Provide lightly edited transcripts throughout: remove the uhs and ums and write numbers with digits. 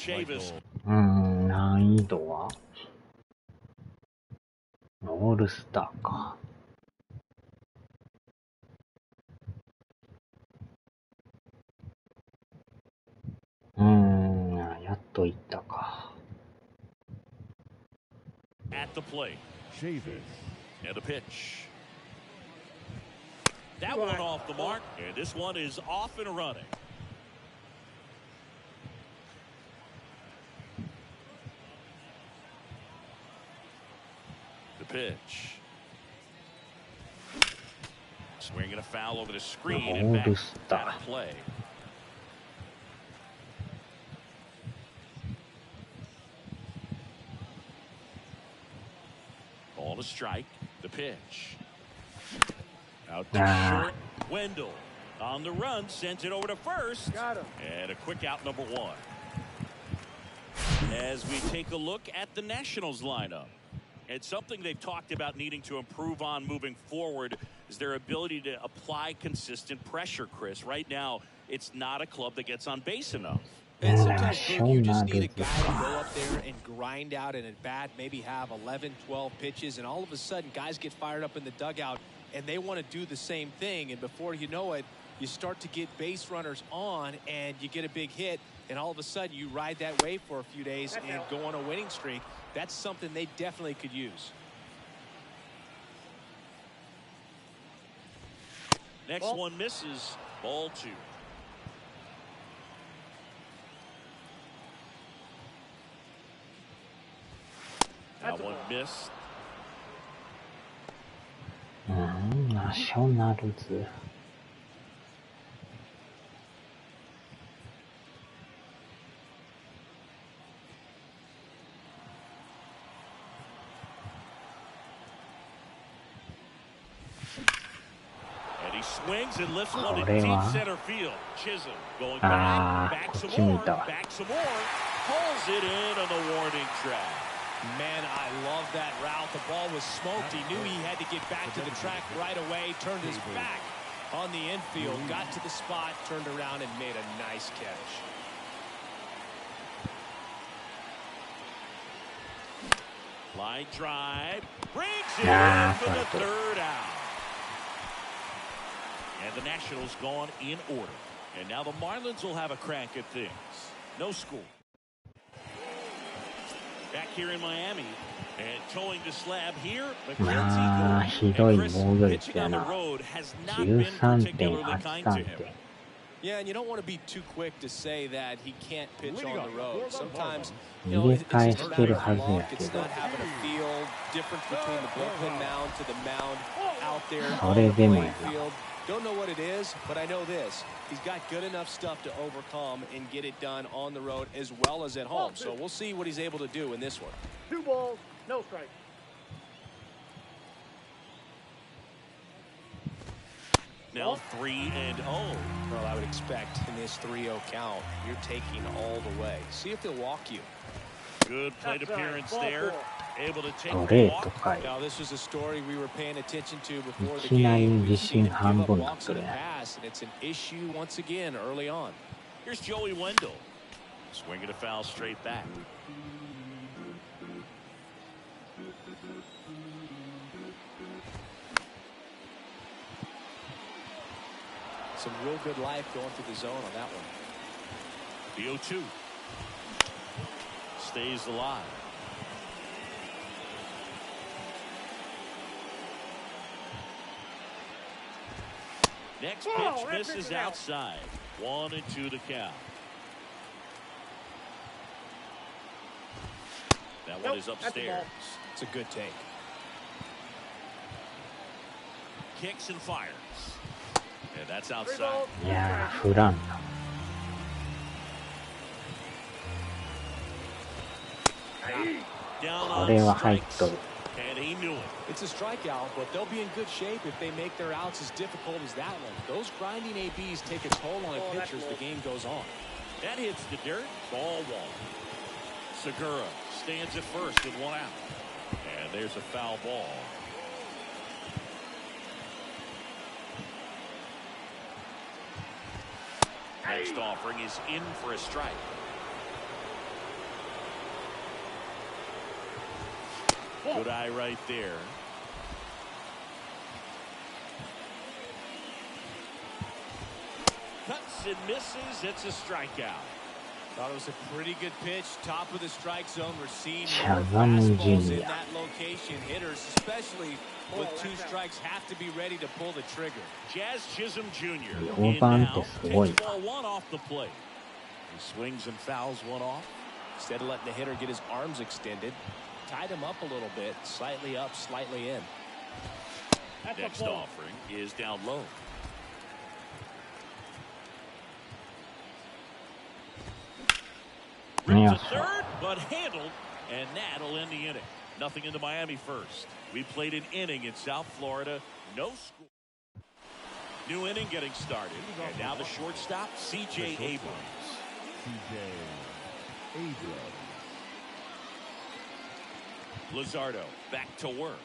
難易度はオールスターか。やっといったか。At the plate, Chavis, and a pitch. That one off the mark, and this one is off and running. The pitch. Swinging a foul over the screen and back out of play. Ball to strike. The pitch. Out to short. Wendell on the run, sends it over to first. Got him. And a quick out, number one. As we take a look at the Nationals lineup. It's something they've talked about needing to improve on moving forward is their ability to apply consistent pressure, Chris. Right now, it's not a club that gets on base enough. And sometimes, Luke, you just need a guy to go up there and grind out an at-bat, maybe have 11, 12 pitches, and all of a sudden, guys get fired up in the dugout, and they want to do the same thing. And before you know it, you start to get base runners on, and you get a big hit, and all of a sudden, you ride that wave for a few days and go on a winning streak. That's something they definitely could use. Next one misses. Ball two. That one missed. ナショナルズ。And he swings and lifts one in deep center field. Chisholm going back some more, back some more. Pulls it in on the warning track. Man, I love that route. The ball was smoked. He knew he had to get back to the track right away. Turned his back on the infield. Got to the spot, turned around, and made a nice catch. Line drive. Brings it in for the third out. And the Nationals gone in order. And now the Marlins will have a crack at things. No score. Back here in Miami, and towing the slab here, pitching on the road has not been particularly kind to him. Yeah, and you don't want to be too quick to say that he can't pitch on the road. Sometimes, you know, it's just a matter of luck. It's not having a feel difference between the bullpen mound to the mound out there on the playing field. Don't know what it is, but I know this. He's got good enough stuff to overcome and get it done on the road as well as at home. So we'll see what he's able to do in this one. 2 balls, no strike. Now 3-0. Well, I would expect in this 3-0 count, you're taking all the way. See if they'll walk you. Good plate appearance there. Able to take the walk. Now, this was a story we were paying attention to before the game. We see them give up walks in the past, and it's an issue once again early on. Here's Joey Wendell. Swinging a foul straight back. Some real good life going through the zone on that one. The 0-2. Stays alive. Next pitch misses outside. 1-2 to count. That one is upstairs. It's a good take. Kicks and fires. And that's outside. Yeah, 振らんな。これは入っとる。And he knew it. It's a strikeout, but they'll be in good shape if they make their outs as difficult as that one. Those grinding ABs take a toll on a pitcher as the game goes on. That hits the dirt. Ball one. Segura stands at first with one out. And there's a foul ball. Next offering is in for a strike. Good eye right there. Cuts and misses. It's a strikeout. Thought it was a pretty good pitch. Top of the strike zone. We're seeing Shazam more fastballs in Jr. that location. Hitters, especially with 2 strikes, have to be ready to pull the trigger. Jazz Chisholm Jr. 4 in 番っ now. てすごい Takes な。 ball 1 off the plate. He swings and fouls one off. Instead of letting the hitter get his arms extended, tied him up a little bit, slightly up, slightly in. Next offering is down low. Ripped to third, but handled, and that'll end the inning. Nothing in the Miami first. We played an inning in South Florida. No score. New inning getting started. And now the shortstop, C.J. Abrams. Luzardo back to work.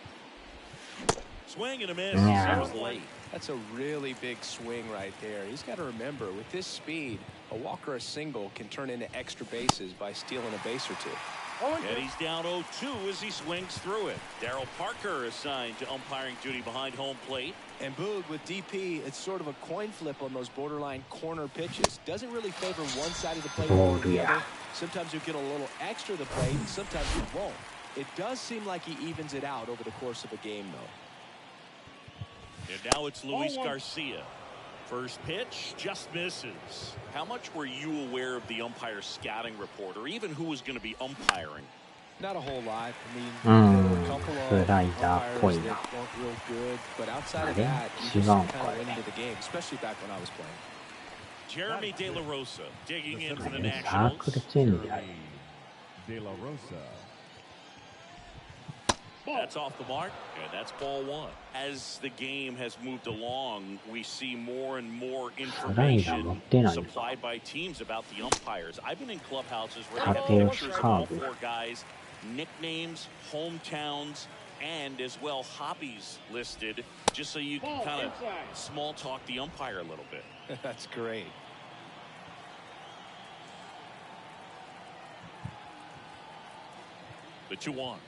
Swing and a miss. He was late. That's a really big swing right there. He's got to remember, with this speed, a walk or a single can turn into extra bases by stealing a base or two. And he's down 0-2 as he swings through it. Darryl Parker assigned to umpiring duty behind home plate. And Boog, with DP, it's sort of a coin flip on those borderline corner pitches. Doesn't really favor one side of the plate over the other. Sometimes you get a little extra the plate, and sometimes you won't. It does seem like he evens it out over the course of a game, though. And now it's Luis Garcia. First pitch just misses. How much were you aware of the umpire scouting report, or even who was going to be umpiring? Not a whole lot. I mean, there were a couple of umpires that weren't real good, but outside of that, you just kind of went into the game, especially back when I was playing. Jeremy De La Rosa digging in for the Nationals. De La Rosa. That's off the mark, and that's ball 1. As the game has moved along, we see more and more information supplied by teams about the umpires. I've been in clubhouses where they have pictures of all 4 guys, nicknames, hometowns, and as well hobbies listed, just so you can kind of small talk the umpire a little bit. That's great. The 2-1.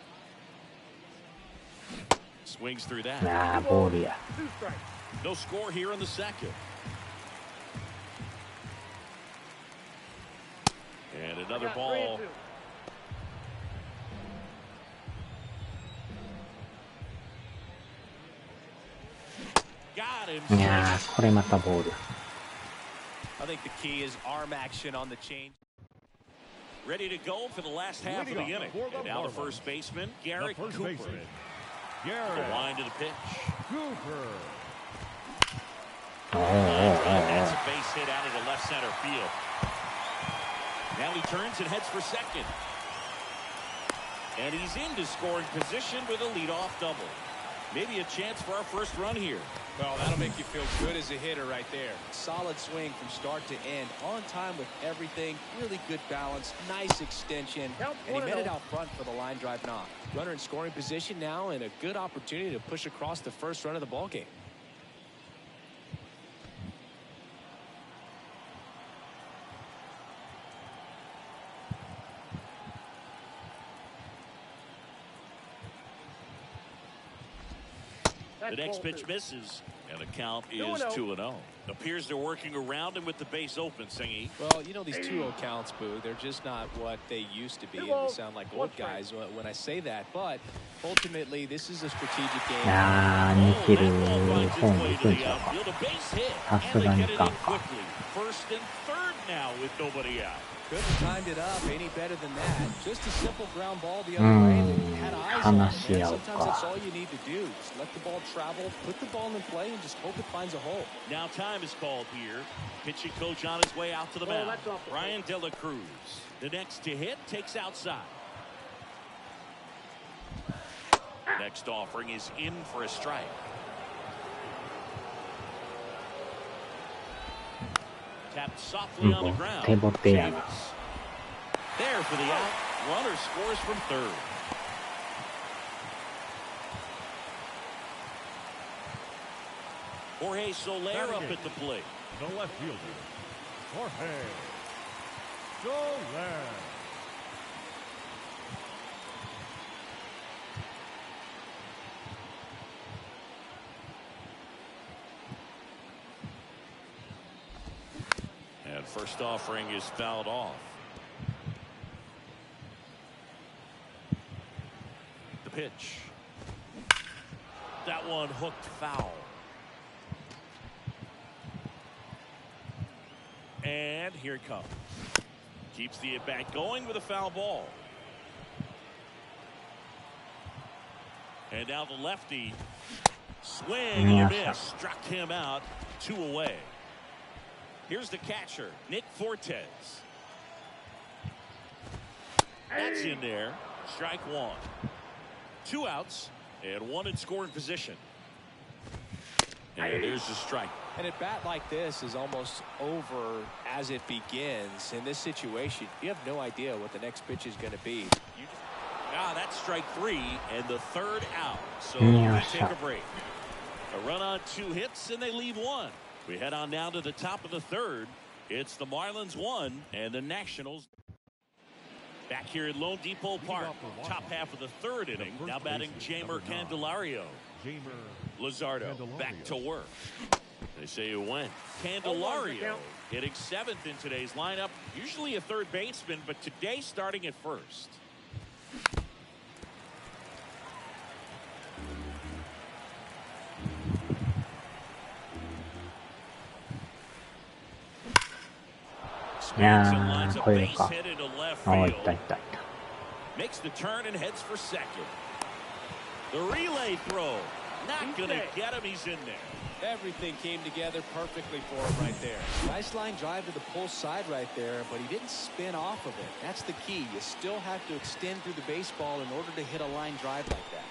Swings through that. No score here in the second. And another ball. Got him. Yeah, これまたボール。 I think the key is arm action on the change. Ready to go for the last half of the inning. And now the first baseman, Garrett Cooper. The line to the pitch. Cooper. That's a base hit out into left center field. Now he turns and heads for second. And he's into scoring position with a leadoff double. Maybe a chance for our first run here. Well, that'll make you feel good as a hitter right there. Solid swing from start to end. On time with everything. Really good balance. Nice extension. And he made it out front for the line drive knock. Runner in scoring position now, and a good opportunity to push across the first run of the ballgame. The next pitch misses, and the count is 2-0. Appears they're working around him with the base open, Singy. Well, you know, these 2-0 counts, Boo, they're just not what they used to be. And they sound like old guys when I say that. But ultimately, this is a strategic game. 似てる方に行くんちゃうか。さすがにかんか。 First and third now with nobody out. Couldn't have timed it up any better than that. Just a simple ground ball the other way. Had eyes on it. Sometimes that's all you need to do. Just let the ball travel, put the ball in play, and just hope it finds a hole. Now time is called here. Pitching coach on his way out to the mound. Brian De La Cruz. The next to hit takes outside. Next offering is in for a strike. Tapped softly on the ground. There for the out. Runner scores from third. Jorge Soler up at the plate. The left fielder, Jorge Soler. First offering is fouled off. The pitch. That one hooked foul. And here it comes. Keeps the at-bat going with a foul ball. And now the lefty. Swing and a miss. Struck him out. 2 away. Here's the catcher, Nick Fortes. That's in there. Strike 1. 2 outs and 1 in scoring position. And there's the strike. An at bat like this is almost over as it begins. In this situation, you have no idea what the next pitch is going to be. That's strike 3 and the 3rd out. So they take a break. A run on 2 hits and they leave 1. We head on now to the top of the 3rd. It's the Marlins 1 and the Nationals. Back here at Lone Depot Park, top half of the 3rd inning. Now batting Jamer Candelario. Luzardo back to work. They say it went. Candelario hitting 7th in today's lineup. Usually a third baseman, but today starting at first. Makes the turn and heads for second. The relay throw. Not going to get him. He's in there. Everything came together perfectly for him right there. Nice line drive to the pull side right there, but he didn't spin off of it. That's the key. You still have to extend through the baseball in order to hit a line drive like that.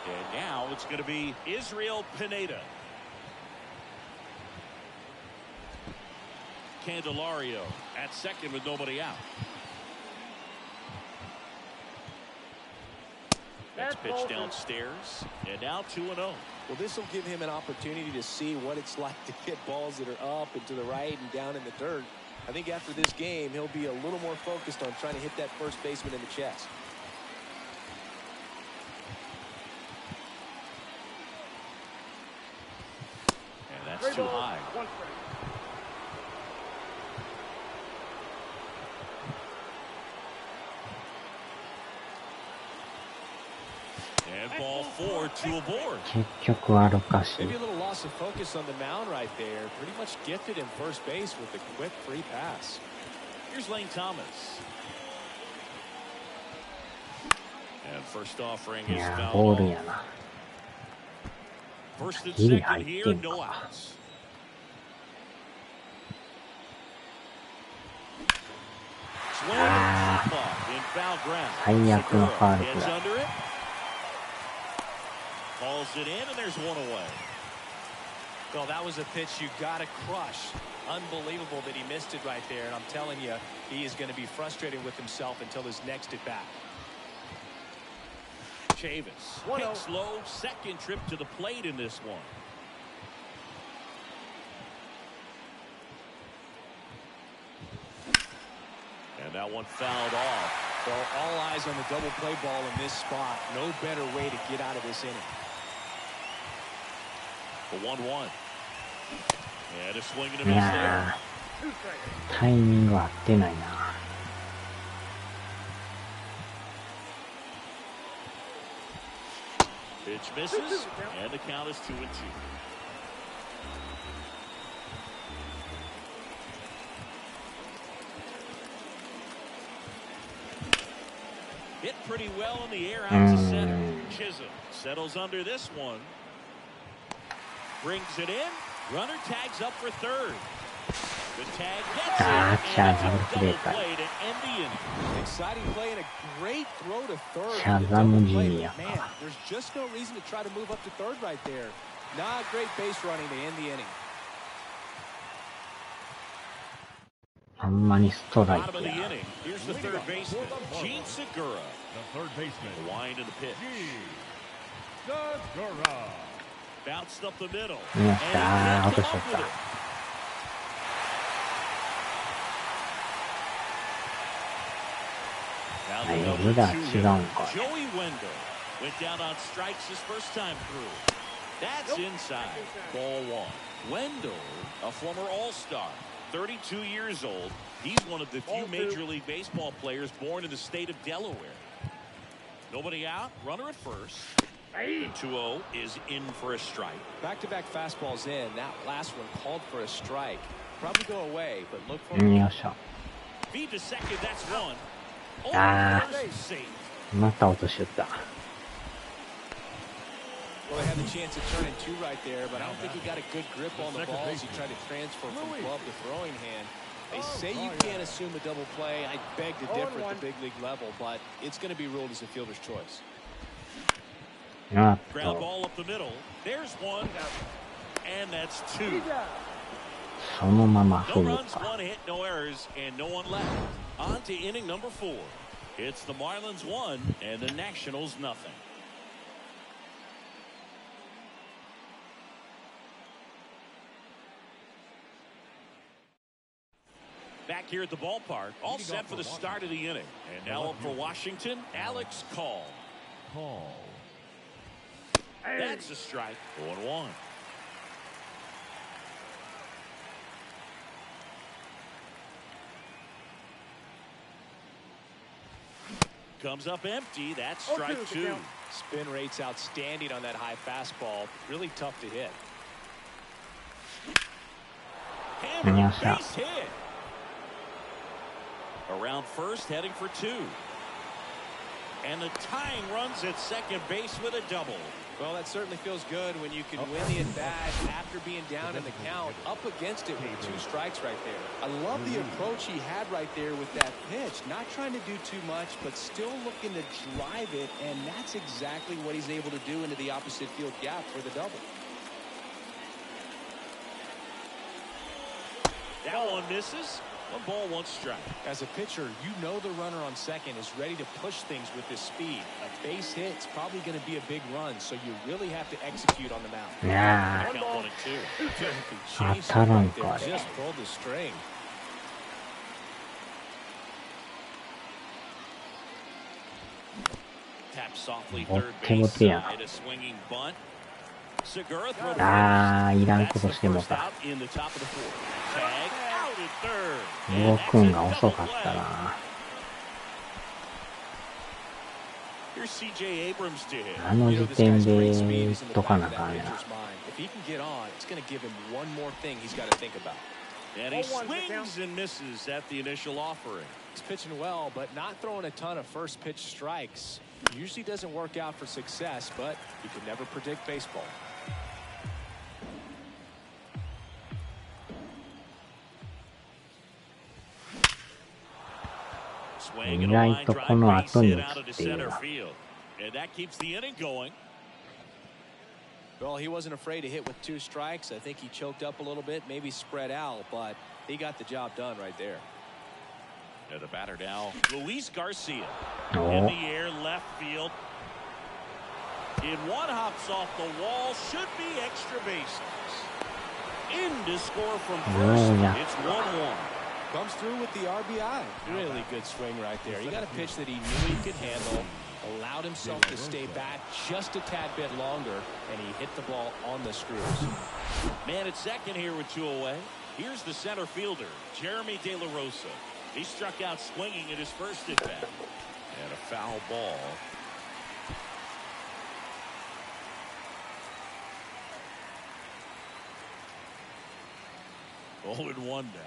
And now it's going to be Israel Pineda. Candelario at second with nobody out. That's pitch downstairs, and now 2-0. Well, this will give him an opportunity to see what it's like to hit balls that are up and to the right and down in the dirt. I think after this game, he'll be a little more focused on trying to hit that first baseman in the chest. And that's too high. And ball 4, 2 aboard. Maybe a little loss of focus on the mound right there. Pretty much gifted him first base with a quick free pass. Here's Lane Thomas. And first offering is foul. First and second here, no outs. Swing in foul ground. Gets under it. Calls it in, and there's 1 away. Well, that was a pitch you got to crush. Unbelievable that he missed it right there. And I'm telling you, he is going to be frustrated with himself until his next at bat. Chavis picks low, second trip to the plate in this one. And that one fouled off. Well, all eyes on the double play ball in this spot. No better way to get out of this inning. The 1-1. And a swing and a miss there. タイミング合ってないな。Pitch misses, and the count is 2-2. Hit pretty well in the air out to center. Chisholm settles under this one. Brings it in. Runner tags up for third. The tag gets it. And it's a double play to end the inning. Exciting play and a great throw to third. Man, there's just no reason to try to move up to third right there. Not great base running to end the inning. あんまりストライ Bottom ク of the や。 inning. Here's the third baseman, Gene Segura. The third baseman. Wind of the pitch. Segura. Bounced up the middle. 見ました。And 落 he とし came ちゃ up っ with た。 it. Now the はい、 number 無駄 two 違 hitter, うんか。 Joey Wendell went down on strikes his first time through. That's inside. Ball 1. Wendell, a former All-Star, 32 years old. He's one of the few Major League Baseball players born in the state of Delaware. Nobody out. Runner at first. The 2-0 is in for a strike. Back-to-back fastballs in. That last one called for a strike. Probably go away, but look for よいしょ。 Feed to second. That's one. あ First safe. ー、また落としよった。 Well, they had the chance of turning two right there, but I don't think he got a good grip on the ball as he tried to transfer from glove to throwing hand. They say you can't assume a double play. I beg to differ at the big league level, but it's going to be ruled as a fielder's choice. あっ Ground と、 ball up the middle. There's one. And that's two. そのまま No フル runs, か。 one hit, no errors, and no one left. On to inning number 4. It's the Marlins 1 and the Nationals nothing. Back here at the ballpark, all set for the start of the inning. And now up for Washington, Alex Call. Call. That's a strike. 0-1. Comes up empty. That's strike 2. Spin rate's outstanding on that high fastball. Really tough to hit. Hammered, base hit. Around first, heading for 2. And the tying runs at second base with a double. Well, that certainly feels good when you can win the at-bat after being down in the count, up against it with 2 strikes right there. I love the approach he had right there with that pitch. Not trying to do too much, but still looking to drive it, and that's exactly what he's able to do into the opposite field gap for the double. That one misses. 1 ball, 1 strike. As a pitcher, you know the runner on second is ready to push things with his speed. A base hit's probably going to be a big run, so you really have to execute on the mound. いや Count 1 and 2. Chase当たらん right か、あ there, れ。 just pulled the string. Tap softly ボッ third テボ base テやん。 side. A swinging bunt. Segura throw to あー、いらん first. こと That's して the も first た。 out in the top of the 4th. Tag out at third. 動 And く that's ん a が遅 double かった play. な。 Here's C.J. Abrams to hit. あの時点で言っとかなあかんやな。 If he can get on, it's going to give him one more thing he's got to think about. And he swings and misses at the initial offering. He's pitching well, but not throwing a ton of first pitch strikes. Usually doesn't work out for success, but you can never predict baseball. 意外とこの後に打つっていうのは。 And that keeps the inning going. Well, he wasn't afraid to hit with 2 strikes. I think he choked up a little bit, maybe spread out, but he got the job done right there. And the batter now, Luis Garcia. Oh. In the air, left field. In one, hops off the wall. Should be extra bases. In to score from first. Oh, yeah. It's 1-1. Comes through with the RBI. Really good swing right there. He got a pitch that he knew he could handle, allowed himself to stay back just a tad bit longer, and he hit the ball on the screws. Man at second here with 2 away. Here's the center fielder, Jeremy De La Rosa. He struck out swinging at his first at bat. And a foul ball. Oh, and 1 now.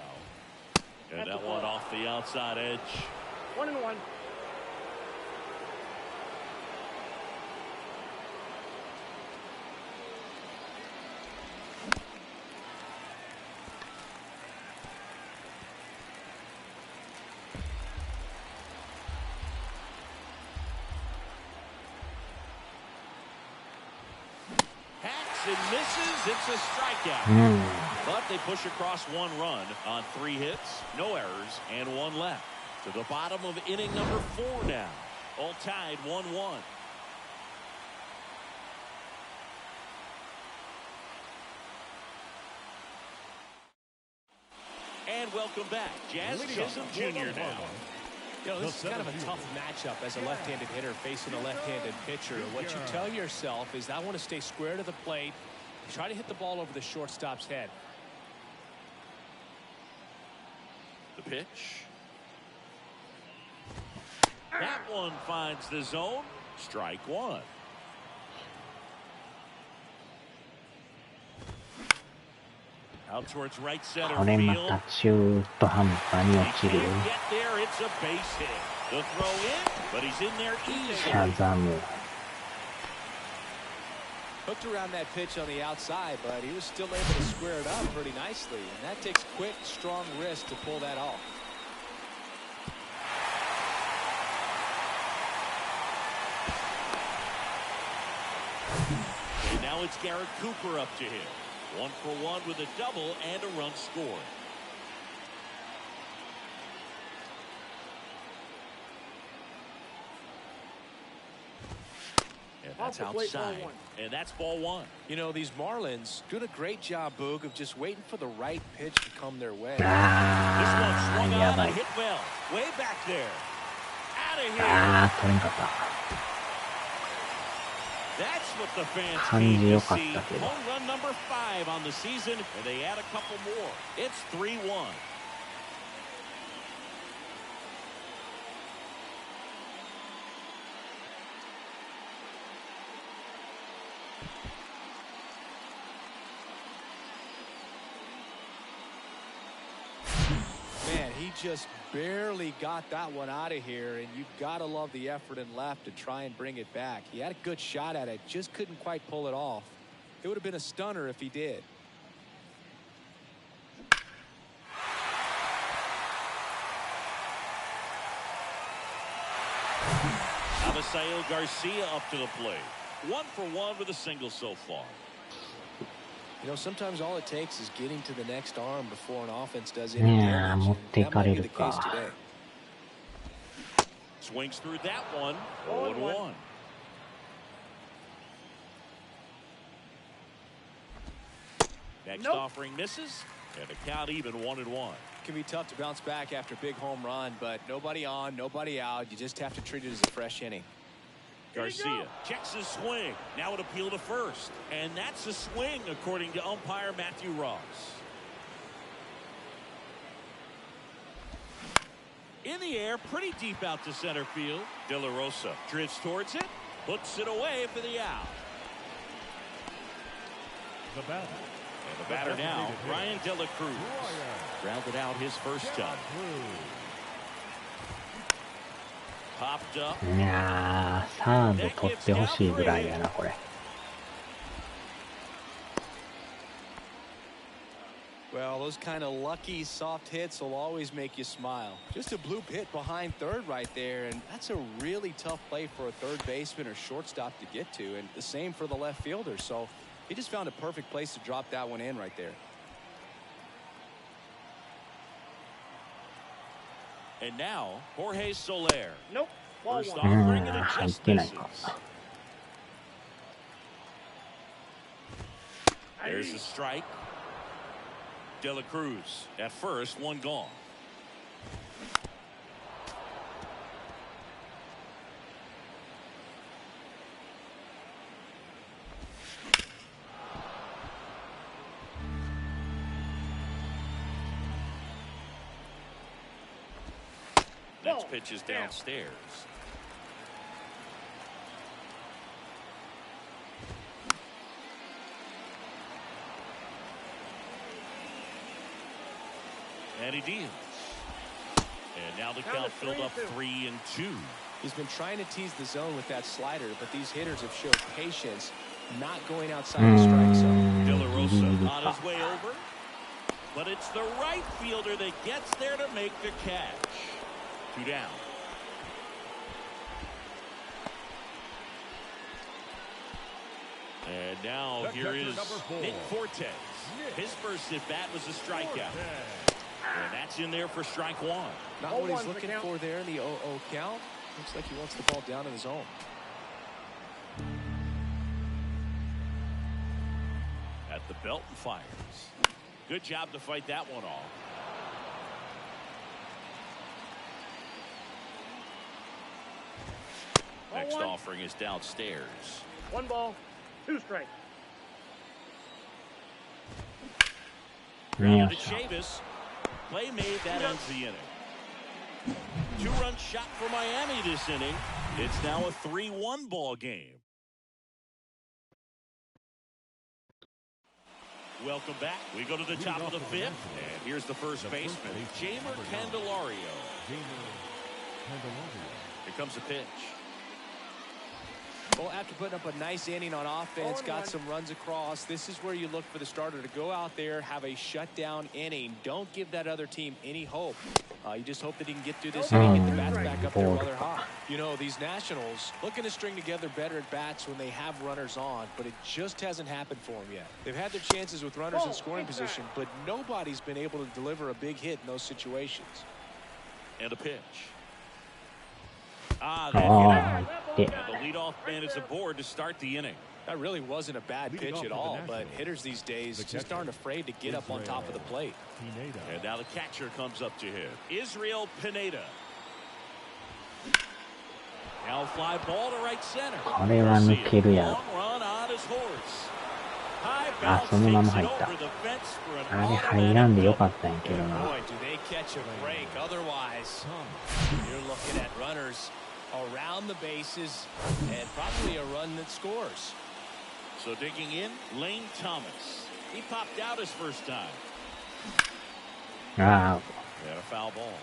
And that one off the outside edge. 1-1. Hacks and misses. It's a strikeout. But they push across 1 run on 3 hits, no errors, and 1 left. To the bottom of inning number 4 now. All tied 1-1. And welcome back. Jazz Chisholm Jr. now. You know, this is kind of a tough matchup as a left-handed hitter facing a left-handed pitcher. What you tell yourself is, I want to stay square to the plate, try to hit the ball over the shortstop's head. The pitch. That one finds the zone. Strike one. Out towards right center これま field. た中途半端に落ちる。 Get there, it's a base hit. The throw in, but he's in there シ easily. ャザム。 Hooked around that pitch on the outside, but he was still able to square it up pretty nicely. And that takes quick, strong wrist to pull that off. And now it's Garrett Cooper up to him. 1 for 1 with a double and a run scored. And that's outside. And that's ball one. You know, these Marlins doing a great job, Boog, of just waiting for the right pitch to come their way. This one swung や on ば and い。 hit well. Way back there. Out of here. 取れんかった。 That's what the fans 感じ came 良 to かっ see. たけど。 Home run number 5 on the season, and they add a couple more. It's 3-1. Man, he just barely got that one out of here, and you've got to love the effort in left to try and bring it back. He had a good shot at it, just couldn't quite pull it off. It would have been a stunner if he did. Abisail Garcia up to the plate. 1 for 1 with a single so far. You know, sometimes all it takes is getting to the next arm before an offense does any ねえ、 damage. 持っ And てい that か might れ be る the case か。 today. Swings through that one. 0-1. Next offering misses, and the count even 1-1. Can be tough to bounce back after a big home run, but nobody on, nobody out. You just have to treat it as a fresh inning. Garcia checks his swing. Now it appeal to first. And that's a swing, according to umpire Matthew Ross. In the air, pretty deep out to center field. De La Rosa drifts towards it, puts it away for the out. The batter. And the batter now, Ryan De La Cruz. Grounded out his first time. Popped up. いやー、サード取ってほしいぐらいやな、これ。 Well, those kind of lucky soft hits will always make you smile. Just a bloop hit behind third right there, and that's a really tough play for a third baseman or shortstop to get to, and the same for the left fielder. So he just found a perfect place to drop that one in right there. And now, Jorge Soler. Nope. Ball First one. offering and it 入っ just てない misses. か。 There's a strike. De La Cruz at first, one gone. Next pitch is downstairs. And he deals. And now the count filled up 3-2. He's been trying to tease the zone with that slider, but these hitters have showed patience, not going outside the strike zone. De La Rosa on his way over. But it's the right fielder that gets there to make the catch. 2 down. And now here is Nick Fortes. His first at bat was a strikeout. And that's in there for strike one. Not what he's looking for there in the 0-0 count. Looks like he wants the ball down in the zone. At the belt and fires. Good job to fight that one off. Next offering is downstairs. 1 ball, 2 strikes. Grounded to Chavis. Play made, that ends the inning. 2-run shot for Miami this inning. It's now a 3-1 ball game. Welcome back. We go to the top of the fifth, and here's the first baseman, Jamer Candelario. Here comes the pitch. Well, after putting up a nice inning on offense, got some runs across, this is where you look for the starter to go out there, have a shutdown inning. Don't give that other team any hope. You just hope that he can get through this inning and get the bats back up there while they're hot. You know, these Nationals looking to string together better at bats when they have runners on, but it just hasn't happened for them yet. They've had their chances with runners in scoring position, but nobody's been able to deliver a big hit in those situations. And a pitch. Oh, And the leadoff man is aboard to start the inning. That really wasn't a bad pitch at all, but hitters these days just aren't afraid to get up on top of the plate. And now the catcher comes up to him, Israel Pineda. Now fly ball to right center. これは抜けるやろ。 Long run on his horse. High あ、 bounce そのまま takes 入 it った。 over the fence for an あれ入らんでよかったんやけどな。 Boy, do they catch a break. Otherwise, you're looking at runners around the bases and probably a run that scores. So digging in, Lane Thomas. He popped out his first time. あ And a foul ball.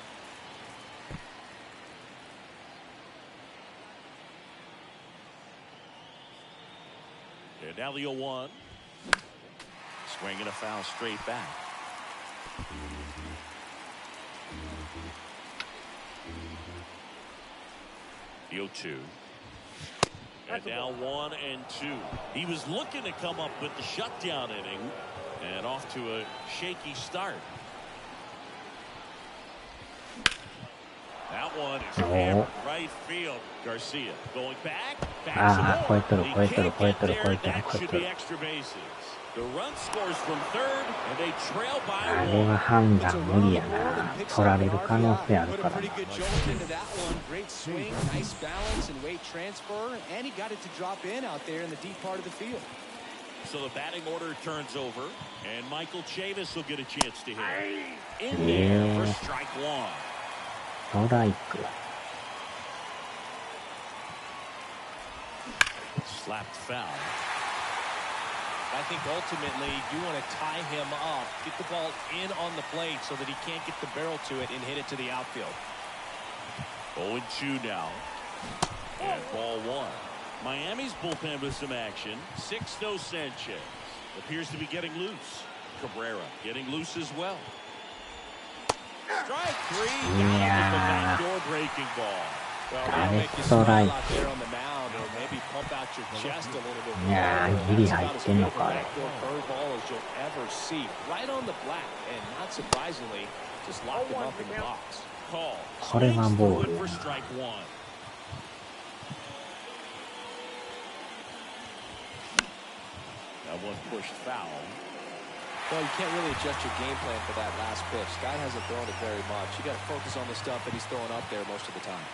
And now the 0-1. Swinging a foul straight back. The 0-2. And now 1-2. He was looking to come up with the shutdown inning and off to a shaky start. That one is hammered right field. Garcia going back. Ah, Backs him超えとる、超えとる、超えとる、超えとる、 That 超え should とる。 be extra bases. The run scores from third, and they trail あ by れ one. は判断無理やな。取られる可能性ある Put か a らな。 pretty good jolt into that one. Great swing, nice balance and weight transfer, and he got it to drop in out there in the deep part of the field. So the batting order turns over, and Michael Chavis will get a chance to hit. In Yeah. there for strike one. ストライク。 Slapped foul. I think ultimately you want to tie him up, get the ball in on the plate so that he can't get the barrel to it and hit it to the outfield. 0-2 now. And ball one. Miami's bullpen with some action. Sixto Sanchez appears to be getting loose. Cabrera getting loose as well. Strike three. Got him with the backdoor breaking ball. Well, Got that'll it. make you Strike. smile out there on the mound, or maybe pump out your chest a little bit more. いやー、ギリ入ってんのか、あれ。 Backdoor curveball as you'll ever see, right on the black, and not surprisingly, just locked him up in the box. Call. これはボール Swings や for な。 strike one. That one pushed foul. Well, you can't really adjust your game plan for that last pitch. Guy hasn't thrown it very much. You got to focus on the stuff that he's throwing up there most of the time.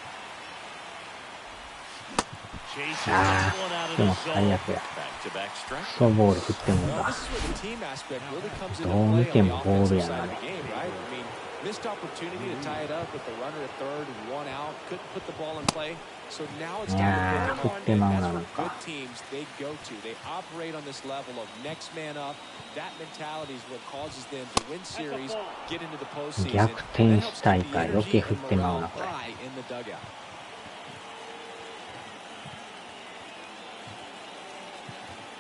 Chasing あ that one out ー、 of で the も zone. 最悪や。 Back-to-back ク strike. ソボール振っても Well, だ。 this is where the team aspect really comes into どう play 見て on the もボール offensive や side な。 of the game, right? I mean, missed opportunity to tie it up with the runner at third, one out, couldn't put the ball in play. So now it's time to put Yeah, them on. put them That's on what the- good teams they go to. They operate on this level of next man up. That mentality is what causes them to win series, get into the postseason. 逆転したいか That 余 helps 計 keep 振 the ってまう morale な、これ。 high in the dugout.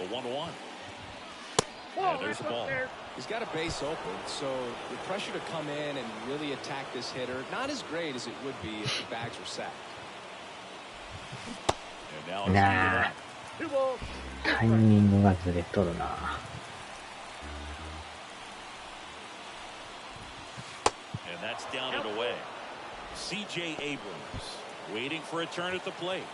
The 1-1. And there's the ball. He's got a base open, so the pressure to come in and really attack this hitter, not as great as it would be if the bags were set. And now it's Nah. up. 2 balls. タイミングがずれとるな。 And that's down and away. C.J. Abrams waiting for a turn at the plate.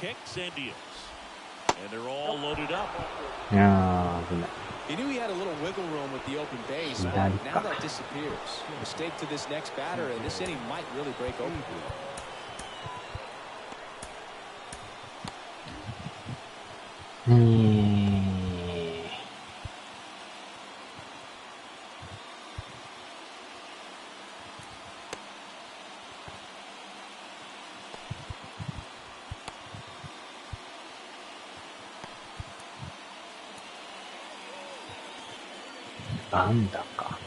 Kicks and deals. And they're all loaded up. いやー、危ない。 He knew he had a little wiggle room with the open base, but now that disappears. Mistake to this next batter, and this inning might really break open. バンダか。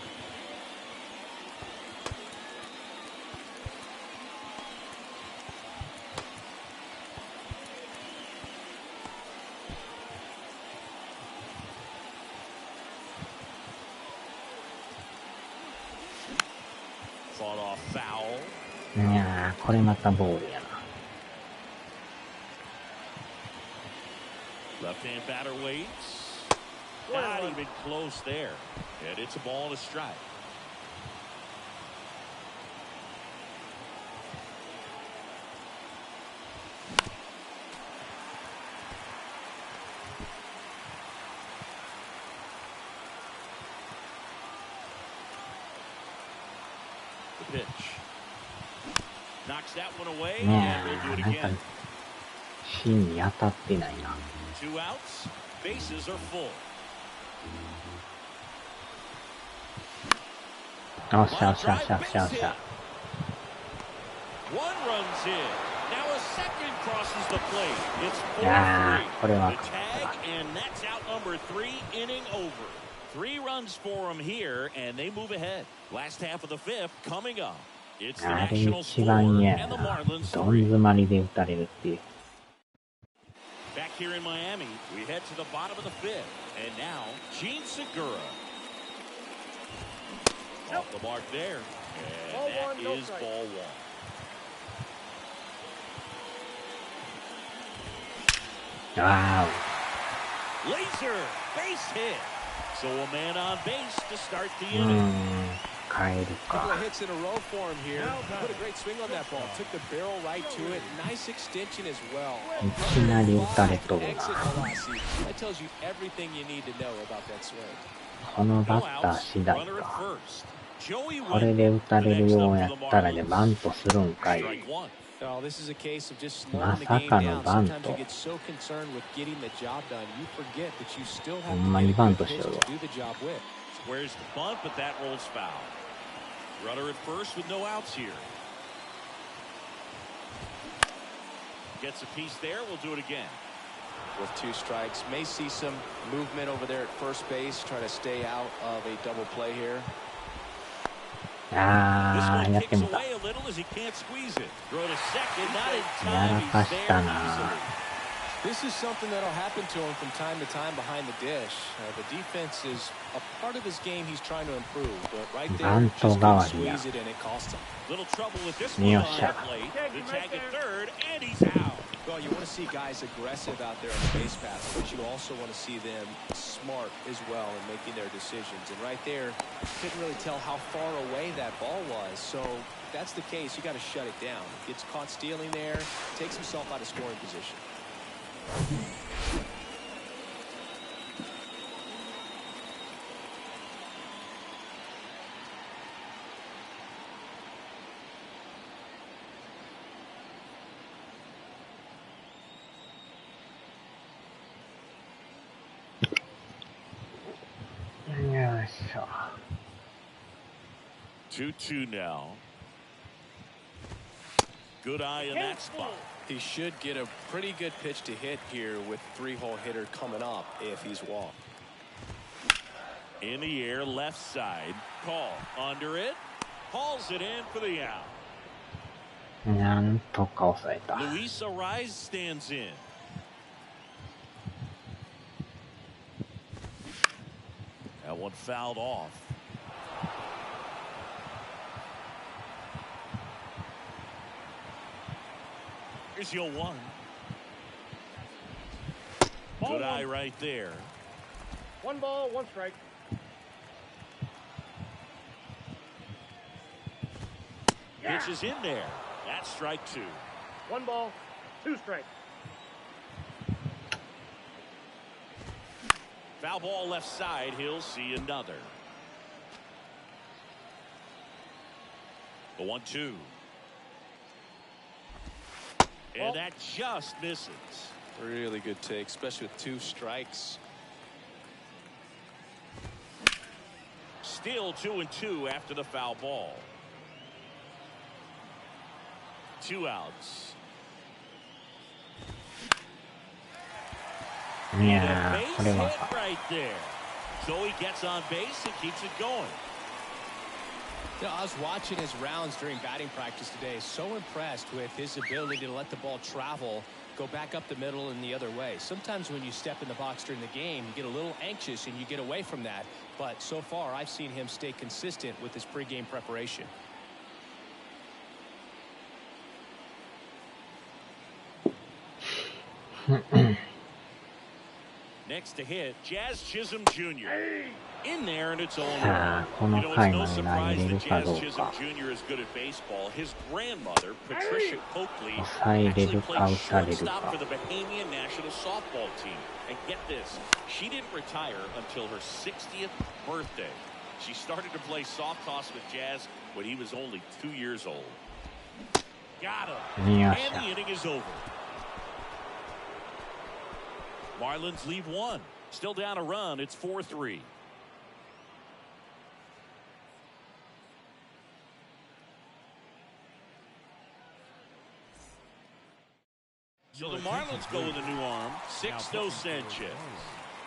いやー、これまたボールやな。Left-hand batter waits. Not even close there. And it's a ball and a strike. The pitch. Knocks that one away, and we'll do it なんか again. 芯に当たってないな。Two outs, bases are full. よっしゃよっしゃよっしゃよっしゃよっしゃ。One runs in. Now a second crosses the plate. It's いや 4-3. ー、これは The tag, and that's out number 3, inning over. 3 runs for them here, and they move ahead. Last half of the fifth coming up. It's the あれ Nationals 一番 4 嫌や and the な。 Marlins どん 3. 詰まりで打たれるっていう。Back here in Miami, we head to the bottom of the fifth. And now, Gene Segura. Off the mark there. And Ball that one, no is strike. ball one. Wow. Laser, base hit. So a man on base to start the う inning. 変える Couple か。 of hits in a row for him here. Put a great swing on that ball. Took the barrel right to it. Nice extension as well. いきなり打たれとる Exit な。 velocity. That tells you everything you need to know about that swing. この No バッター outs, 次第 runner at か。 first. Joey これで Wynn, 打た the れる next よ up うや for the ったらね、 Marlins. バントするんかい。 Strike one. Oh, this is a case of just slowing ま the さ game かの down. バン Sometimes ト。 you get so concerned with getting the job done, you forget that you still ほ have んま to に get バ a ン good トし pitch よる to わ。 do the job with. Squares the bunt, but that rolls foul. Runner at first with no outs here. Gets a piece there. We'll do it again. With 2 strikes, may see some movement over there at first base, try to stay out of a double play here. This あー、 one やって kicks もた。 away a little as he can't squeeze it. Throw to second, not in や time. ら He's かし there た easily. な。 This is something that'll happen to him from time to time behind the dish. The defense is a part of his game he's trying to improve, but right バ there, ント just 代 couldn't わりや。 squeeze it and it cost him. Little trouble with this よ one っ on しゃ。 the plate. The tag at third, and he's out. Well, you want to see guys aggressive out there on the base paths, but you also want to see them smart as well in making their decisions. And right there, couldn't really tell how far away that ball was. So if that's the case, you got to shut it down. Gets caught stealing there, takes himself out of scoring position. So. 2-2 now. Good eye in that spot. He should get a pretty good pitch to hit here with 3-hole hitter coming up if he's walked. In the air, left side. Call under it. Hauls it in for the out. なんとか抑えた。 Luis Arraez stands in. That one fouled off. Here's your one. Good eye right there. 1 ball, 1 strike. Pitch is in there. That's strike 2. 1 ball, 2 strikes. Foul ball left side. He'll see another. The 1-2. And that just misses. Really good take, especially with 2 strikes. Still 2-2 after the foul ball. 2 outs. いやー、これ Base は hit right there. So he gets on base and keeps it going. You know, I was watching his rounds during batting practice today. So impressed with his ability to let the ball travel, go back up the middle and the other way. Sometimes when you step in the box during the game, you get a little anxious and you get away from that. But so far, I've seen him stay consistent with his pregame preparation. Next to hit, Jazz Chisholm Jr. In there, and it's all Ah, around. You know, it's no この回まで投げ surprise れる that か Jazz どう Chisholm か。 Jr. is good at baseball. His grandmother, Patricia Coakley, 抑えれ actually るか played 打たれる shortstop か。 for the Bahamian national softball team. And get this, she didn't retire until her 60th birthday. She started to play soft toss with Jazz when he was only 2 years old. Got him. Yes. And the inning is over. Marlins leave one. Still down a run. It's 4-3. So the Marlins go with a new arm. Sixto Sanchez.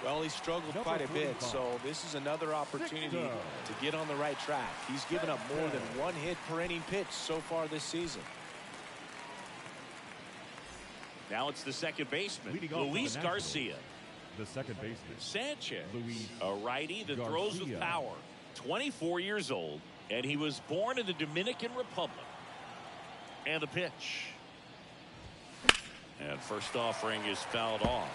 Well, he struggled quite a bit, so this is another opportunity to get on the right track. He's given up more than one hit per inning pitch so far this season. Now it's the second baseman, Leading off Luis for the Nationals, Garcia. The second baseman. Sanchez, Luis a righty that throws with Garcia. power. 24 years old, and he was born in the Dominican Republic. And the pitch. And first offering is fouled off.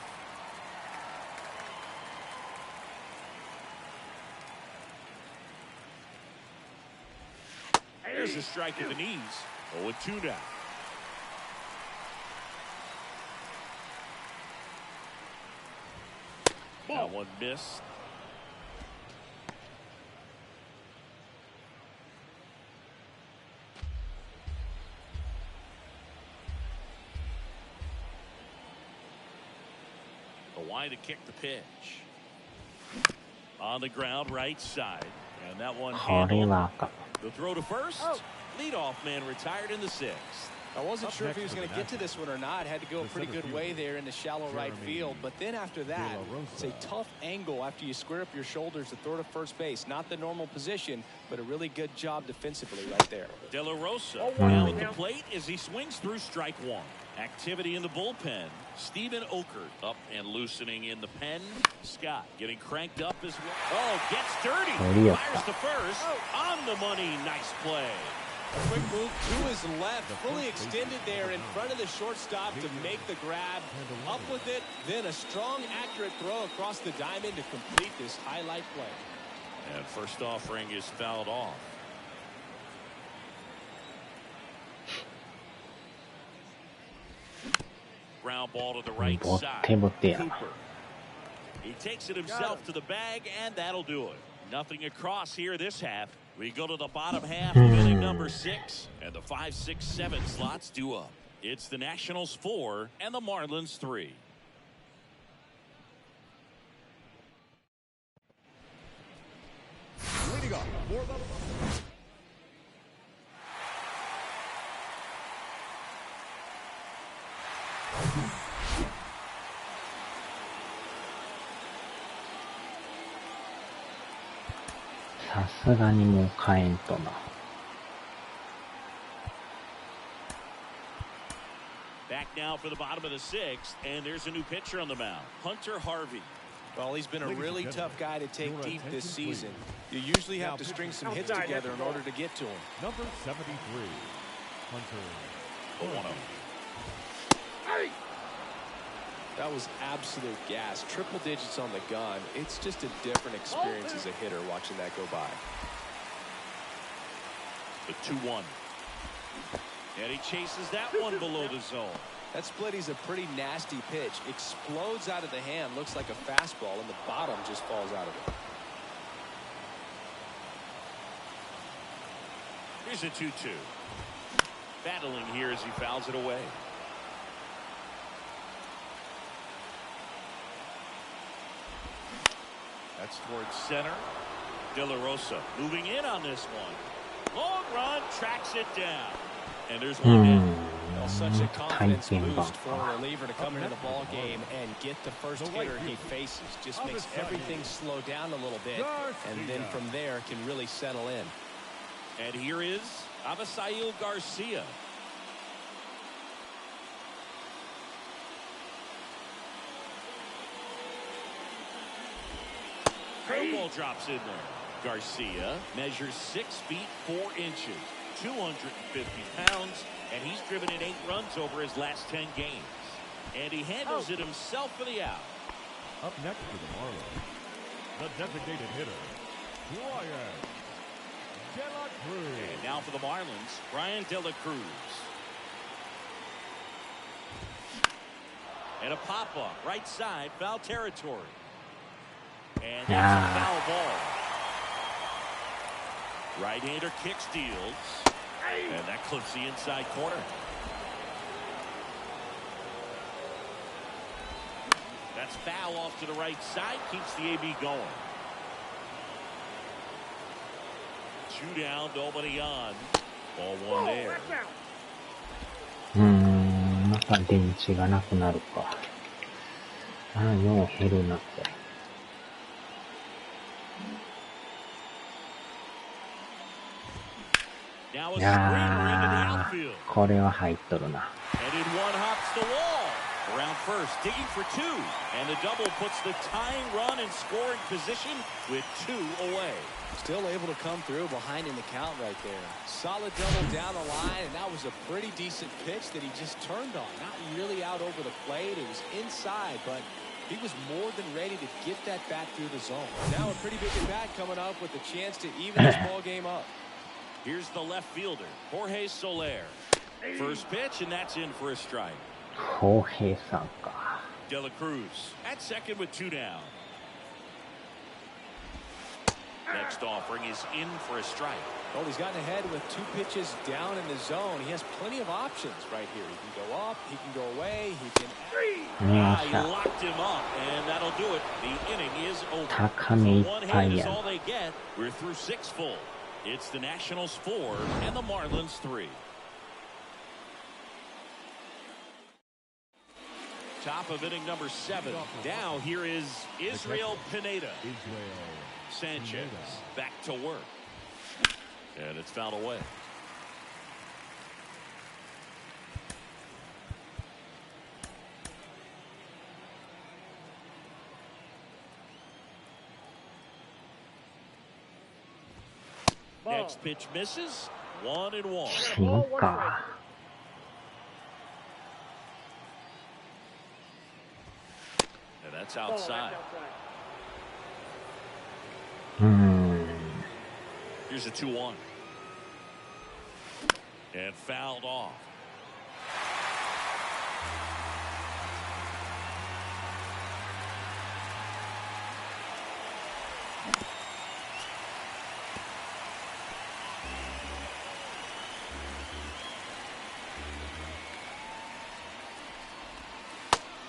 There's a strike at the knees. 0-2 now. That one missed. A wide to kick the pitch. On the ground, right side. And that one これ handled. は赤。 The throw to first. Leadoff man retired in the sixth. I wasn't Up sure if he next was for going the to get to this one or not. Had to go a The pretty center good way fielder, there in the shallow right Jeremy field. But then after that, De La it's a Rosa. tough angle after you square up your shoulders to throw to first base. Not the normal position, but a really good job defensively right there. De La Rosa Oh, now wow. at the plate as he swings through strike one. Activity in the bullpen. Stephen Okert up and loosening in the pen. Scott getting cranked up as well. Oh, gets dirty. Dirty. Fires to first. On the money. Nice play. A quick move to his left, fully extended there in front of the shortstop to make the grab. Up with it, then a strong, accurate throw across the diamond to complete this highlight play. And first offering is fouled off. Ground ball to the right ボッ side. テボテやな。 Cooper. He takes it himself to the bag, and that'll do it. Nothing across here this half. We go to the bottom half of inning number 6, and the 5, 6, 7 slots due up. It's the Nationals 4 and the Marlins 3. Leading up for theさすがにもう変えんとな。Back now for the bottom of the 6th, and there's a new pitcher on the mound, Hunter Harvey. Well, he's been a Ladies and really gentlemen, tough guy to take your deep this attention, season. You usually have Now to string some pitching hits outside, together that's in the order ball. to get to him. number 73, Hunter. The 1-0. That was absolute gas. Triple digits on the gun. It's just a different experience as a hitter watching that go by. The 2-1. And he chases that one below the zone. That split is a pretty nasty pitch. Explodes out of the hand. Looks like a fastball, and the bottom just falls out of it. Here's a 2-2. Battling here as he fouls it away. That's towards center. De La Rosa moving in on this one. Long run, tracks it down. And there's one down. Well, such a confidence boost for a reliever to come into the ball game and get the first hitter he faces. Just makes everything slow down a little bit, and then from there can really settle in. And here is Avisail Garcia. Curveball drops in there. Garcia measures 6 feet 4 inches, 250 pounds, and he's driven in 8 runs over his last 10 games. And he handles it himself for the out. Up next for the Marlins, the designated hitter, Brian De La Cruz. And now for the Marlins, Brian De La Cruz. And a pop-up, right side, foul territory. And that's a foul ball. Right-hander kick steals. And that clips the inside corner. That's foul off to the right side. Keeps the AB going. 2 down, nobody on. Ball 1 there. また電池がなくなるか。よう減るなって。いやー、これは入っとるな。Around first, digging for 2, and the double puts the tying run in scoring position with 2 away. Still able to come through behind in the count right there. Solid double down the line, and that was a pretty decent pitch that he just turned on. Not really out over the plate. It was inside, but he was more than ready to get that bat through the zone. Now a pretty big at bat coming up with a chance to even this ball game up. Here's the left fielder, Jorge Soler. First pitch, and that's in for a strike. Jorgeさんか。De La Cruz at second with 2 down. Next offering is in for a strike. Well, he's gotten ahead with 2 pitches down in the zone. He has plenty of options right here. He can go up, he can go away, he can... He locked him up, and that'll do it. The inning is over. So 1 hit is all they get. We're through 6 full. It's the Nationals 4 and the Marlins 3. Top of inning number 7. Now here is Israel Pineda. Sanchez back to work. And it's fouled away. Next pitch misses. 1-1. そうか。And that's outside. Here's a 2-1. And fouled off.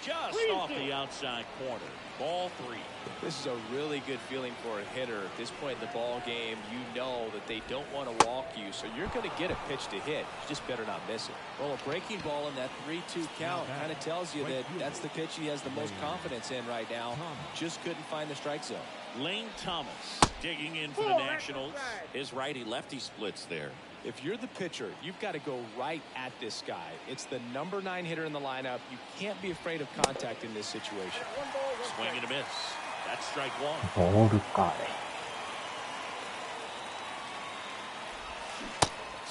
Just off the outside corner. Ball 3. This is a really good feeling for a hitter. At this point in the ball game, you know that they don't want to walk you, so you're going to get a pitch to hit. You just better not miss it. Well, a breaking ball in that 3-2 count kind of tells you that that's the pitch he has the most confidence in right now. Just couldn't find the strike zone. Lane Thomas digging in for the Nationals. His righty-lefty splits there. If you're the pitcher, you've got to go right at this guy. It's the number 9 hitter in the lineup. You can't be afraid of contact in this situation. Swing and a miss. That's strike 1. ボールか。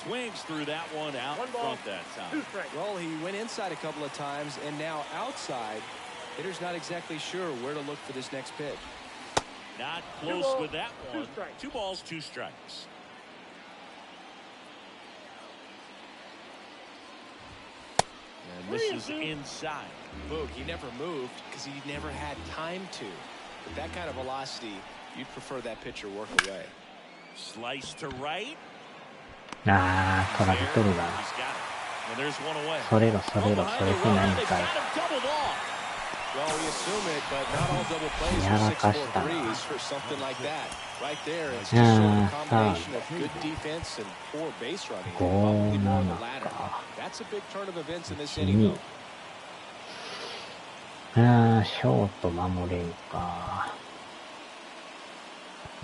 Swings through that one out front that time. Well, he went inside a couple of times, and now outside. Hitter's not exactly sure where to look for this next pitch. Not close with that one. 2 balls, 2 strikes. And this is inside. Boog, he never moved because he never had time to. With that kind of velocity, you'd prefer that pitcher work away. Slice to right. 取られとるな。それろ、それろ、それてないんかい。Well, we assume it, but not all double plays are 6 4 threes or something like that. Right there, it's just sort of a combination of good defense and poor base running. Probably more the latter. That's a big turn of events in this inning, though. ああ、ショート守れんか。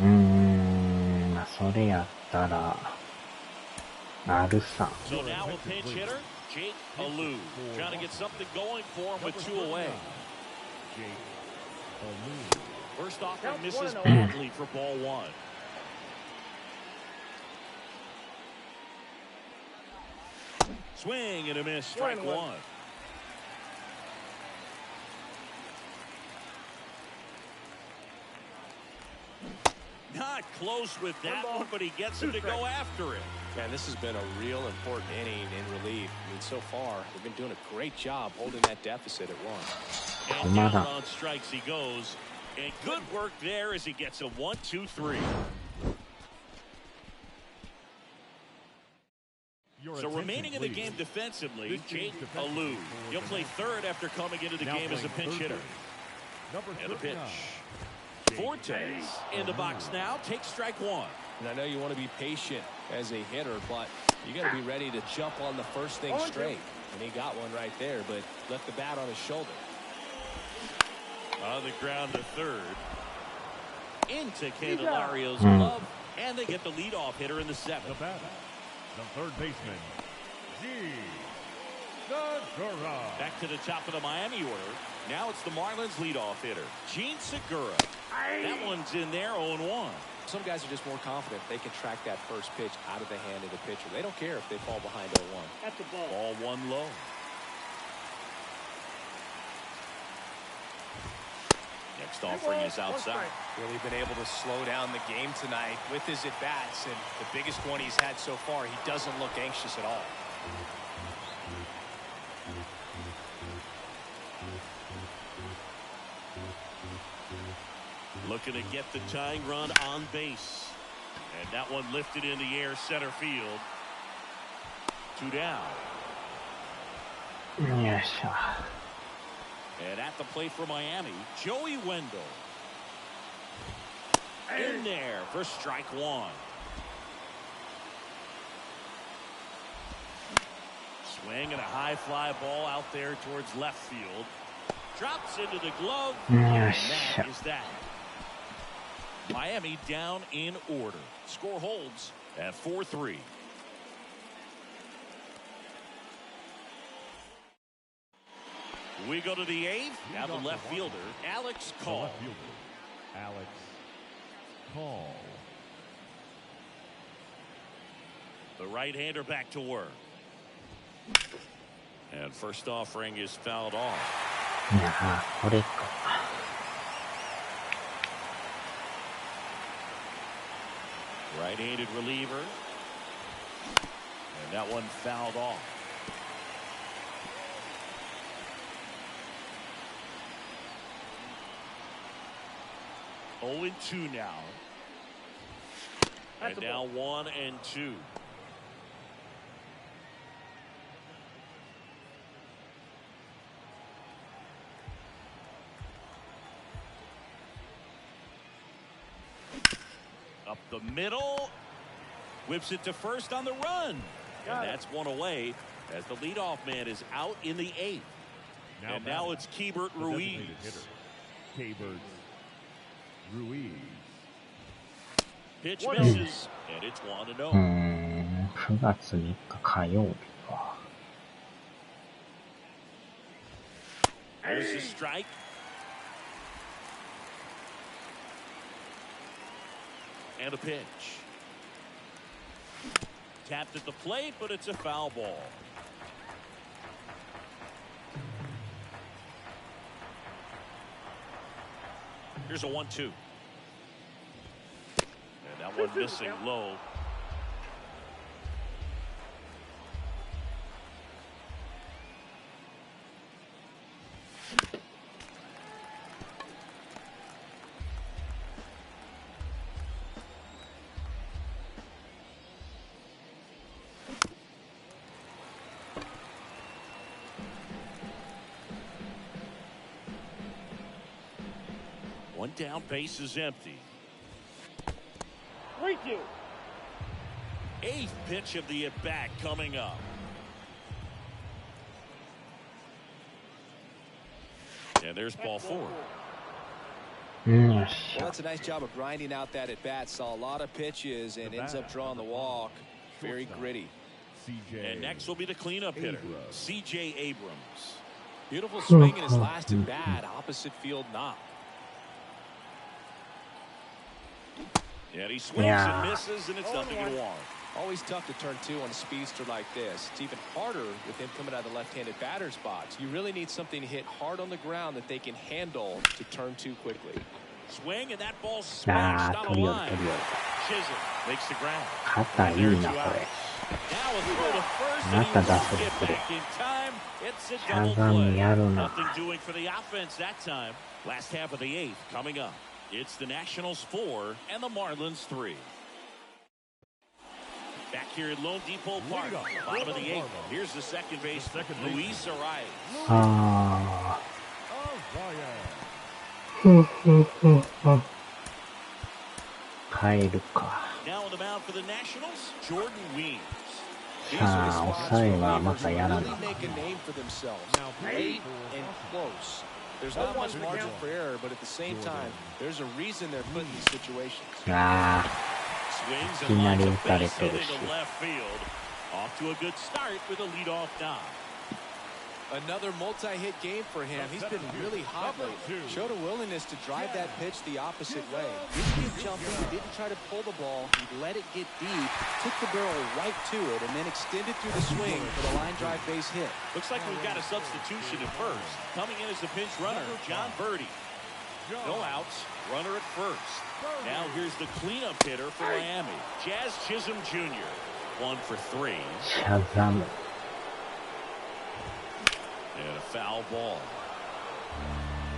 まあ、それやったら、あるさ。So now a pinch hitter, Jake Alou, trying to get something going for him with 2 away. First offer misses badly for ball 1. Swing and a miss, strike 1. Not close with that one, but he gets him to go after it. Man, this has been a real important inning in relief. I mean, so far, they've been doing a great job holding that deficit at 1. And down on strikes he goes. And good work there as he gets a 1-2-3. So remaining in the game defensively, Jake Alou. He'll play third after coming into the game as a pinch hitter. And the pitch. Fortes in the box now, takes strike 1. And I know you want to be patient as a hitter, but you got to be ready to jump on the first thing straight. And he got one right there, but left the bat on his shoulder. On the ground to third. Into Candelario's glove, and they get the leadoff hitter in the 7th. The third baseman, Segura. Back to the top of the Miami order. Now it's the Marlins leadoff hitter, Gene Segura. That one's in there, 0-1. Some guys are just more confident they can track that first pitch out of the hand of the pitcher. They don't care if they fall behind 0-1. That's a ball. Ball 1 low. Next offering is outside. Really been able to slow down the game tonight with his at-bats, and the biggest one he's had so far, he doesn't look anxious at all. Looking to get the tying run on base. And that one lifted in the air, center field. 2 down. Yes. And at the plate for Miami, Joey Wendell. In there for strike 1. Swing and a high fly ball out there towards left field. Drops into the glove. Yes. And that is that. Miami down in order. Score holds at 4-3. We go to the 8th. Now the left fielder, Alex Call. Alex Call. The right-hander back to work. And first offering is fouled off. いや、これか。Right-handed reliever. And that one fouled off. Oh and 2 now. And now 1 and 2. Up the middle. Whips it to first on the run. And that's one away as the leadoff man is out in the 8th. And now it's Keibert Ruiz. Keibert Ruiz. Pitch misses, and it's 1-0. 9月3日火曜日か。There's the strike. And a pitch. Tapped at the plate, but it's a foul ball. Here's a 1-2. And that one missing low. One down, base is empty. 3-2. 8th pitch of the at-bat coming up. And there's ball 4. Well, that's a nice job of grinding out that at bat. Saw a lot of pitches and ends up drawing the walk. Very gritty. And next will be the cleanup hitter, C.J. Abrams. Beautiful swing in his last at bat. Opposite field knock. And he swings and misses, and it's 0-1. Always tough to turn 2 on a speedster like this. It's even harder with him coming out of the left-handed batter's box. You really need something to hit hard on the ground that they can handle to turn 2 quickly. Swing, and that ball smashed on the line. Chisholm makes the ground. Now a throw to first, and he won't get back in time. It's a double play. Nothing doing for the offense that time. Last half of the 8th coming up. It's the Nationals 4 and the Marlins 3. Back here at Lone Depot Park, bottom of the 8th. Here's the second baseman, Luis Arias. Now on the mound for the Nationals, Jordan Weems. Really make a name for themselves. Late and close. There's not much margin for error, but at the same time, there's a reason they're put in these situations. Swings and lines a base hit into left field. Off to a good start with a leadoff dive. Another multi-hit game for him. He's been really hot lately. Showed a willingness to drive that pitch the opposite way. Didn't get jumping, didn't try to pull the ball. He let it get deep, took the barrel right to it, and then extended through the swing for the line drive base hit. Looks like we've got a substitution at first. Coming in as the pinch runner, John Birdie. No outs, runner at first. Now here's the cleanup hitter for Miami, Jazz Chisholm Jr. 1 for 3. And a foul ball.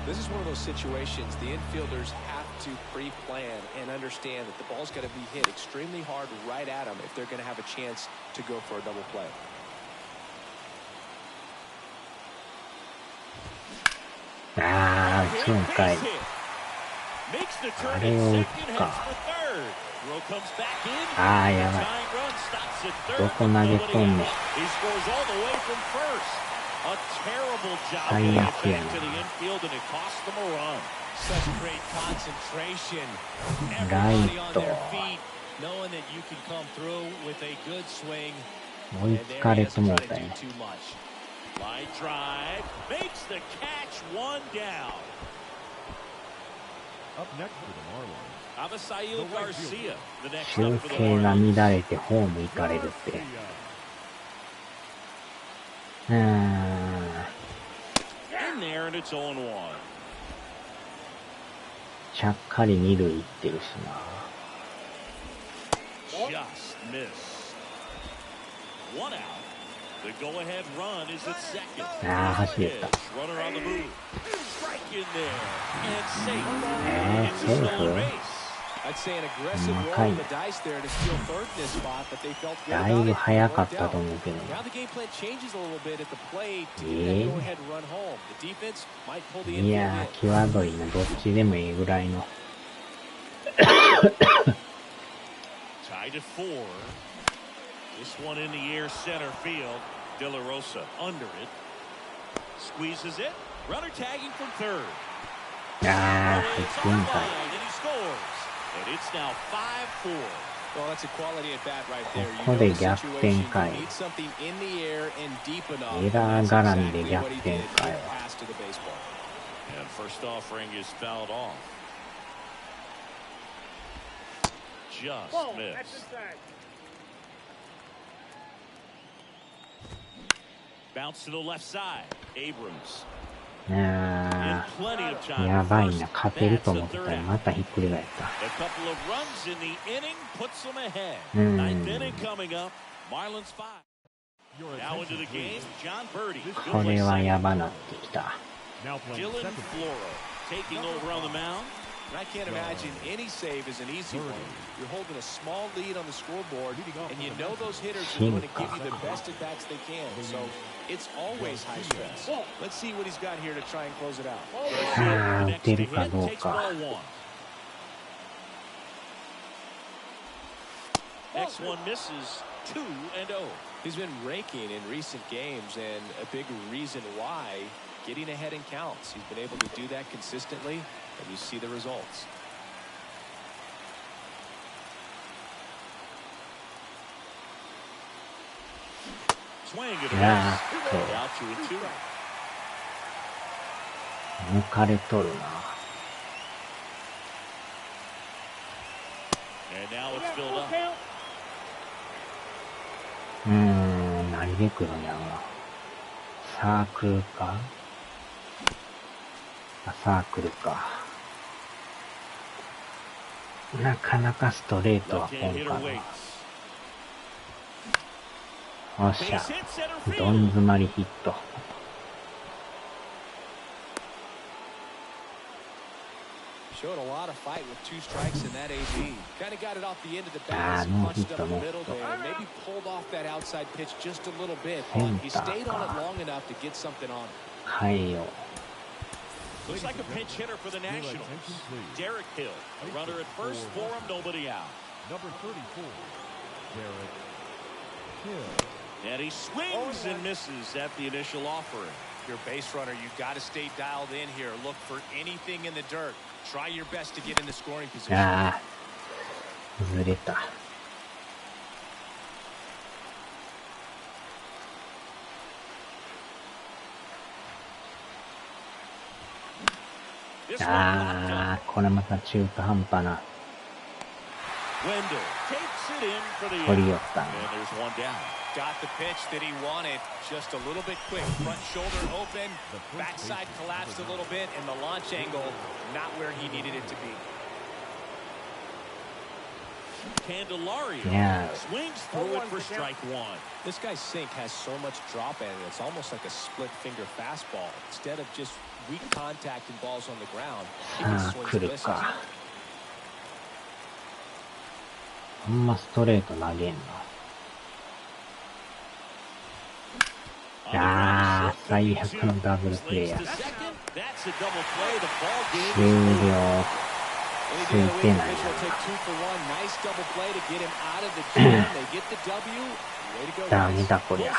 This is one of those situations the infielders have to pre-plan and understand that the ball's got to be hit extremely hard right at them if they're going to have a chance to go for a double play. Makes the turn at second, heads for third. Throw comes back in. Tying run stops at third. He scores all the way from first. A terrible job getting it back to the infield, and it cost them a run. Such great concentration. Everybody on their feet, knowing that you can come through with a good swing. And there he doesn't try to do too much. Line drive, makes the catch, 1 down. Up next for the Marlins, Avisail Garcia, the next up修for the正が Marlins. 乱れてホーム行かれるって。In there, and it's 0-1. ちゃっかり二塁行ってるしな。 Just missed. 1 out. The go-ahead run is at second. 走れた。 Runner on the move. Strike in there. And safe. It's a stolen base. I'd say an aggressive roll of the dice there to steal third in this spot, but they felt good だい about ぶ it. 早かったと思うけど。 Now the game plan changes a little bit at the plate to get that go-ahead run home. The defense might pull the い infield や in. ー、際どいな。どっちでもいいぐらいの。Tied at 4. This one in the air, center field. De La Rosa under it. Squeezes it. Runner tagging from third. あー、入 It's ってん on か line, and he scores. And it's now 5-4. Well, that's a quality at bat right there. ここで逆転 You かい。 need something in the air and deep enough. エラー That's 絡みで exactly 逆 what he 転 did. かよ。 Pass to the baseball. And first offering is fouled off. Just Ball, that's missed. inside. Bounce to the left side. Abrams. あ Plenty of ー、 time. や at ばい first. な。勝てると That's 思っ the た third ら out. またひっくり返った。 A couple of runs in the inning puts them ahead. うん。 Ninth inning coming up. Marlins 5. Now into the game. John Birdie. これはやばなってきた。 now playing Dylan second. Floro taking over on the mound. And I can't imagine any save is an easy one. You're holding a small lead on the scoreboard, and you know those hitters are going to give you the best at bats they can. So it's always high stress. Let's see what he's got here to try and close it out. あー、打 Next て to るか hit どう takes か。 ball 1. Next one misses 2-0. He's been raking in recent games, and a big reason why, getting ahead in counts. He's been able to do that consistently, and you see the results. Swing and a miss. Out 2-2. 抜かれとるな。And now it's filled up. 何で来るんやろな。サークルか。サークルか。なかなかストレートは来んかな。よっしゃ。どん詰まりヒット。Showed a lot of fight with 2 strikes in that AB. Kind of got it off the end of the bat, punched up the middle there, and maybe pulled off that outside pitch just a little bit. He stayed on it long enough to get something on it. はいよ。 Looks like a pinch hitter for the Nationals. Derek Hill, a runner at first for him, nobody out. Number 34, Derek Hill. And he swings and misses at the initial offering. Your base runner, you got to stay dialed in here. Look for anything in the dirt. Try your best to get in the scoring position. ああ、ずれた。ああ、これまた中途半端な。取り寄ったね。Got the pitch that he wanted. Just a little bit quick. Front shoulder open. Backside collapsed a little bit, and the launch angle not where he needed it to be. Candelario swings through it for strike 1. This guy's sink has so much drop in it. It's almost like a split finger fastball. Instead of just weak contact and balls on the ground, he can swing to misses. ほんまストレート投げんな。ああ、最悪のダブルプレーや。終了。ついてないな。ダメだこりゃ。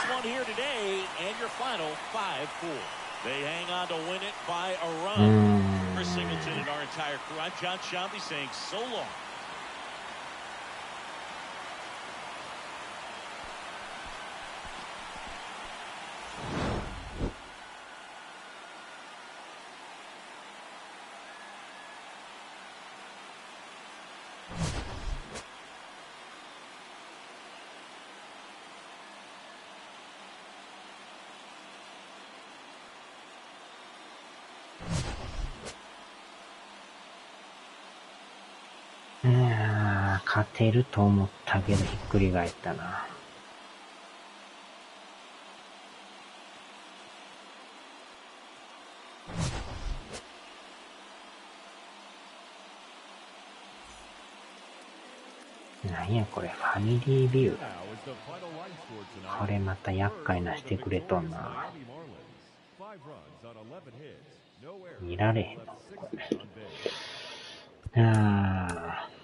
勝てると思ったけどひっくり返ったな。なんやこれ、ファミリービュー。これまた厄介なしてくれとんな。見られへんのこれ。あー。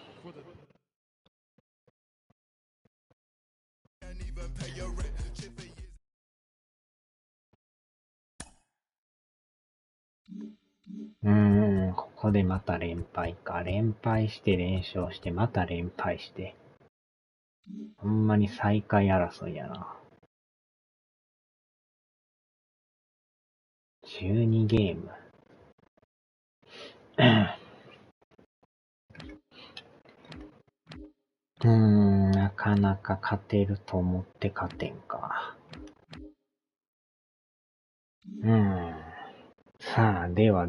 ここでまた連敗か。連敗して連勝してまた連敗して。ほんまに最下位争いやな。12ゲーム。なかなか勝てると思って勝てんか。さあ、では。